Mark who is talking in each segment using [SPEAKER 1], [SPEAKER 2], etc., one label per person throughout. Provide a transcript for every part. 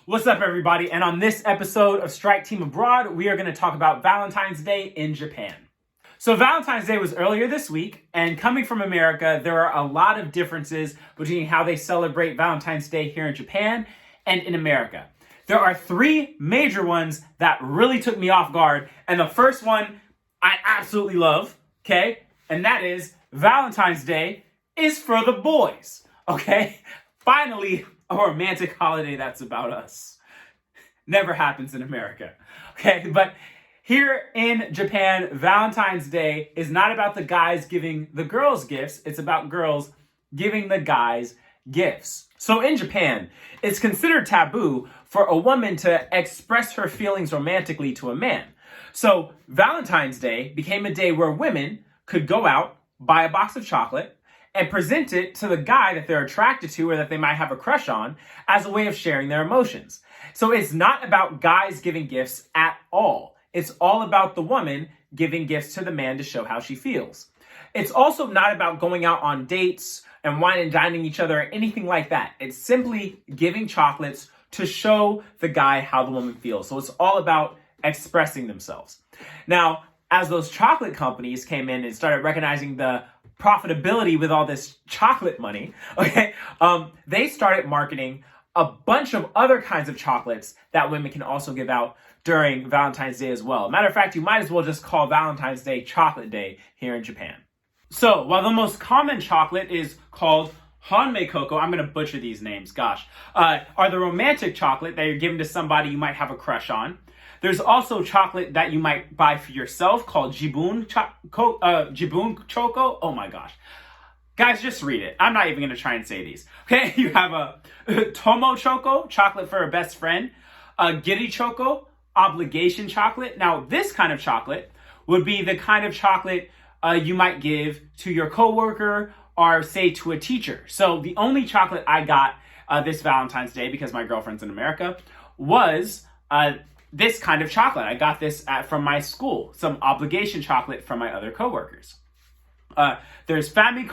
[SPEAKER 1] What's up, everybody? And on this episode of Strike Team Abroad, we are going to talk about Valentine's Day in Japan. So Valentine's Day was earlier this week, and coming from America, there are a lot of differences between how they celebrate Valentine's Day here in Japan and in America. There are three major ones that really took me off guard, and the first one I absolutely love, okay? And that is Valentine's Day is for the boys, okay? Finally, a romantic holiday that's about us. Never happens in America, okay? But here in Japan, Valentine's Day is not about the guys giving the girls gifts. It's about girls giving the guys gifts. So in Japan, it's considered taboo for a woman to express her feelings romantically to a man. So Valentine's Day became a day where women could go out, buy a box of chocolate, and present it to the guy that they're attracted to or that they might have a crush on as a way of sharing their emotions. So it's not about guys giving gifts at all. It's all about the woman giving gifts to the man to show how she feels. It's also not about going out on dates and wine and dining each other or anything like that. It's simply giving chocolates to show the guy how the woman feels. So it's all about expressing themselves. Now, as those chocolate companies came in and started recognizing the profitability with all this chocolate money, okay, they started marketing a bunch of other kinds of chocolates that women can also give out during Valentine's Day as well. Matter of fact, you might as well just call Valentine's Day Chocolate Day here in Japan. So, while the most common chocolate is called Hanmei Cocoa, I'm going to butcher these names, gosh, are the romantic chocolate that you're giving to somebody you might have a crush on. There's also chocolate that you might buy for yourself called Jibun Choco. Oh my gosh. Guys, just read it. I'm not even going to try and say these. Okay, you have a Tomo Choco, chocolate for a best friend. A Giri Choco, obligation chocolate. Now, this kind of chocolate would be the kind of chocolate you might give to your coworker or say to a teacher. So the only chocolate I got this Valentine's Day, because my girlfriend's in America, was this kind of chocolate. I got this from my school, some obligation chocolate from my other coworkers. There's family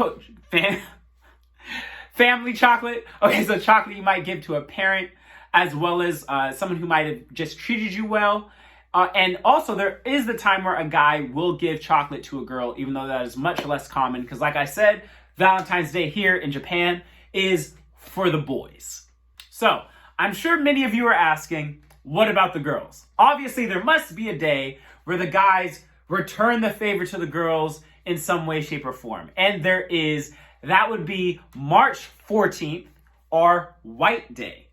[SPEAKER 1] chocolate. Okay, so chocolate you might give to a parent, as well as someone who might have just treated you well. And also there is the time where a guy will give chocolate to a girl, even though that is much less common, because like I said, Valentine's Day here in Japan is for the boys. So I'm sure many of you are asking, what about the girls? Obviously, there must be a day where the guys return the favor to the girls in some way, shape, or form. And there is. That would be March 14th, or White Day.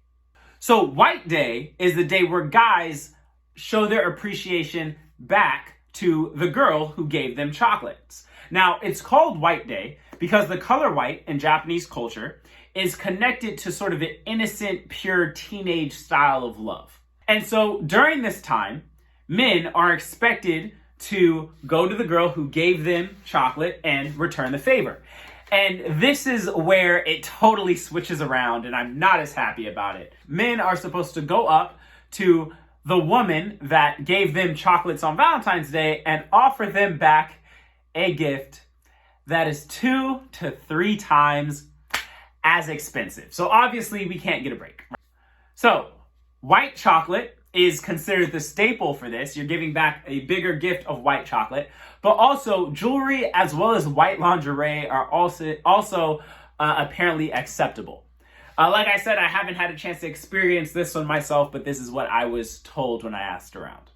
[SPEAKER 1] So White Day is the day where guys show their appreciation back to the girl who gave them chocolates. Now, it's called White Day because the color white in Japanese culture is connected to sort of an innocent, pure teenage style of love. And so during this time, men are expected to go to the girl who gave them chocolate and return the favor. And this is where it totally switches around, and I'm not as happy about it. Men are supposed to go up to the woman that gave them chocolates on Valentine's Day and offer them back a gift that is 2 to 3 times as expensive. So obviously we can't get a break. So white chocolate is considered the staple for this. You're giving back a bigger gift of white chocolate, but also jewelry as well as white lingerie are also apparently acceptable. Like I said, I haven't had a chance to experience this one myself, but this is what I was told when I asked around.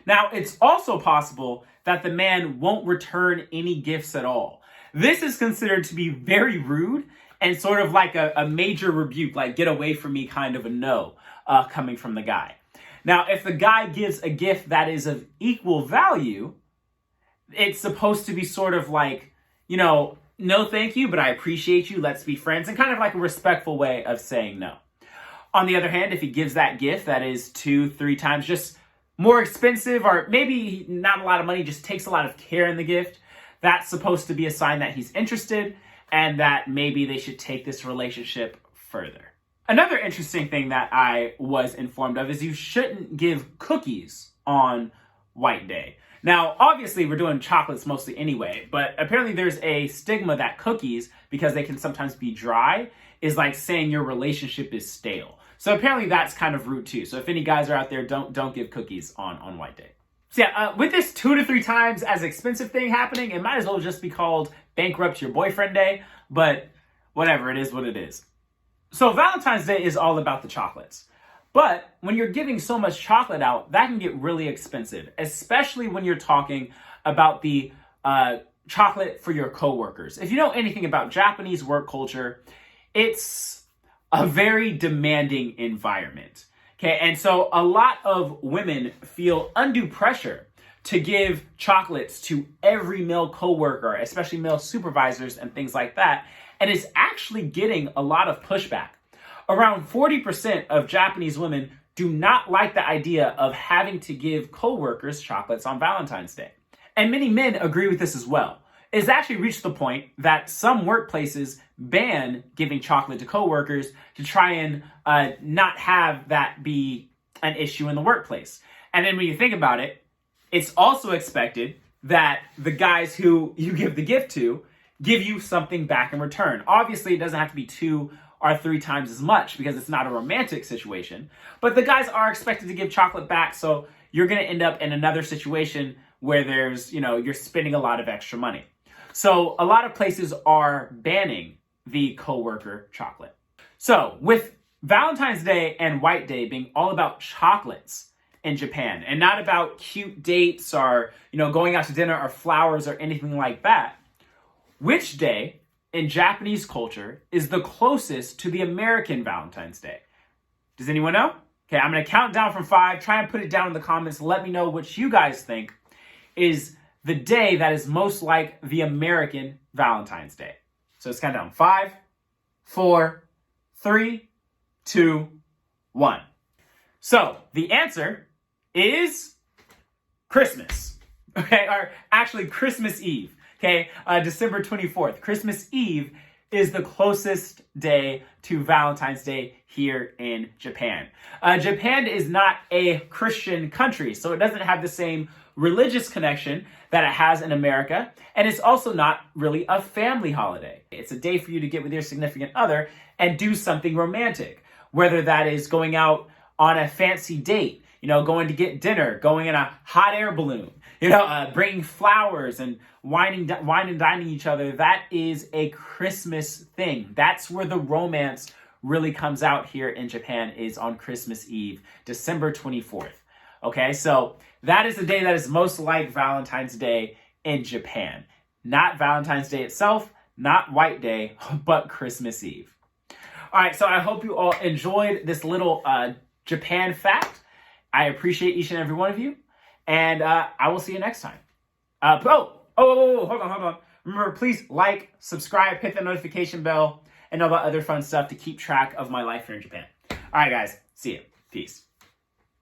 [SPEAKER 1] Now, it's also possible that the man won't return any gifts at all. This is considered to be very rude and sort of like a major rebuke, like get away from me kind of a no coming from the guy. Now, if the guy gives a gift that is of equal value, it's supposed to be sort of like, you know, no thank you, but I appreciate you, let's be friends, and kind of like a respectful way of saying no. On the other hand, if he gives that gift that is 2-3 times just more expensive, or maybe not a lot of money, just takes a lot of care in the gift, that's supposed to be a sign that he's interested and that maybe they should take this relationship further. Another interesting thing that I was informed of is you shouldn't give cookies on White Day. Now, obviously, we're doing chocolates mostly anyway, but apparently there's a stigma that cookies, because they can sometimes be dry, is like saying your relationship is stale. So apparently that's kind of rude too. So if any guys are out there, don't give cookies on White Day. So yeah, with this 2 to 3 times as expensive thing happening, it might as well just be called Bankrupt Your Boyfriend Day, but whatever, it is what it is. So Valentine's Day is all about the chocolates. But when you're giving so much chocolate out, that can get really expensive, especially when you're talking about the chocolate for your coworkers. If you know anything about Japanese work culture, it's a very demanding environment. Okay, and so a lot of women feel undue pressure to give chocolates to every male coworker, especially male supervisors and things like that. And it's actually getting a lot of pushback. Around 40% of Japanese women do not like the idea of having to give coworkers chocolates on Valentine's Day. And many men agree with this as well. It's actually reached the point that some workplaces ban giving chocolate to coworkers to try and not have that be an issue in the workplace. And then when you think about it, it's also expected that the guys who you give the gift to give you something back in return. Obviously, it doesn't have to be 2 or 3 times as much because it's not a romantic situation, but the guys are expected to give chocolate back, so you're going to end up in another situation where there's, you're spending a lot of extra money. So a lot of places are banning the coworker chocolate. So with Valentine's Day and White Day being all about chocolates in Japan and not about cute dates or, going out to dinner or flowers or anything like that, which day in Japanese culture is the closest to the American Valentine's Day? Does anyone know? Okay, I'm going to count down from 5. Try and put it down in the comments. Let me know what you guys think is the day that is most like the American Valentine's Day. So let's count down. 5, 4, 3, 2, 1. So the answer is Christmas. Okay, or actually Christmas Eve. Okay, December 24th. Christmas Eve is the closest day to Valentine's Day here in Japan. Japan is not a Christian country, so it doesn't have the same religious connection that it has in America, and it's also not really a family holiday. It's a day for you to get with your significant other and do something romantic, whether that is going out on a fancy date, going to get dinner, going in a hot air balloon, bringing flowers and wine and dining each other. That is a Christmas thing. That's where the romance really comes out here in Japan, is on Christmas Eve, December 24th. Okay, so that is the day that is most like Valentine's Day in Japan. Not Valentine's Day itself, not White Day, but Christmas Eve. All right, so I hope you all enjoyed this little Japan fact. I appreciate each and every one of you, and I will see you next time. Hold on. Remember, please like, subscribe, hit the notification bell, and all that other fun stuff to keep track of my life here in Japan. All right, guys, see you. Peace.